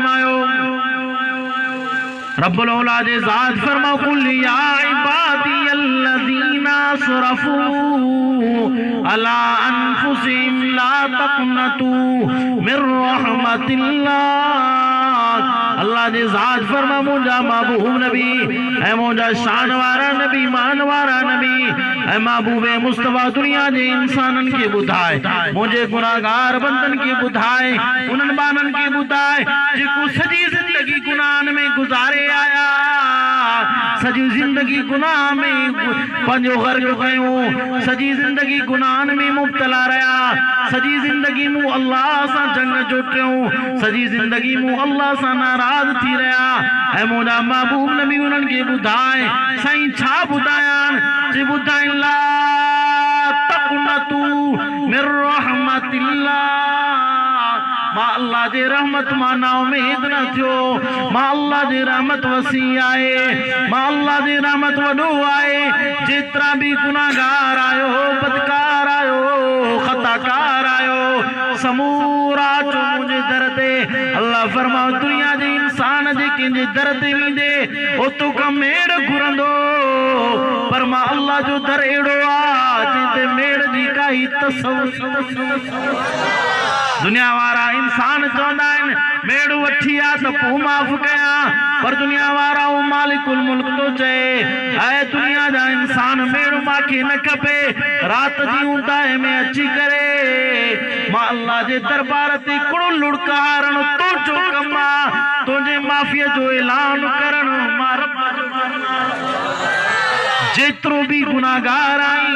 फरमायो रब्बुल औला जे ज़ात फरमाओ कुल या इबादी अल्लज़ीना असरफू अला अनफुसिहिम ला तक़नतू मिर रहमतिल्लाह। अल्लाह जे ज़ात फरमा मुंहिंजा महबूब नबी ऐं मुंहिंजा शान वारा नबी मान वारा नबी ऐं महबूबे मुस्तफ़ा दुनिया जे इंसाननि खे ॿुधाए मुंहिंजे गुनाहगार बंदनि खे ॿुधाए उन्हनि ॿारनि खे ॿुधाए जेको सॼी ज़िंदगी गुनाहनि में गुज़ारे आया सॼी ज़िंदगी गुनाह में पंहिंजो ग़र्क़ कयो सॼी ज़िंदगी गुनाहनि में मुब्तला रहिया सॼी ज़िंदगी मूं अल्लाह सां जंग जोटियूं सॼी ज़िंदगी मूं अल्लाह सां नाराज़ थी रहिया ऐं मुंहिंजा महबूब नबी उन्हनि खे ॿुधाए साईं छा ॿुधायां जे ॿुधाइनि ला तक़नतू मिर रहमतिल्लाह। मां अल्लाह जे रहमत मां ना उम्मीद न थियो मां अल्लाह जी रहमत वसी आए मां अल्लाह जी रहमत वॾो आहे जेतिरा भी गुनाहगार आयो बदकार आयो खताकार आयो समूरा अचो मुंहिंजे दर ते। अल्लाह फरमाओ दुनिया जे इंसान जे कंहिंजे दर ते वेंदे उतो का मेड़ घुरंदो पर मां अल्लाह जो दर अहिड़ो आहे जिते मेड़ जी काई तसव्वुर दुनिया वारा इंसान चवंदा आहिनि मेड़ वठी आ त पोइ माफ़ कयां पर दुनिया वारा वो मालिकुल मुल्क तो चए ऐ दुनिया जा इंसान मेड़ मांखे न खपे रात जी ऊंदाहे में अची करे मां अल्लाह जे दरबार ते कुड़ लुड़कारण तो जो कम आहे तुंहिंजे माफ़ीअ जो ऐलान करण मां रब जो जेतिरो भी गुनाहगार आई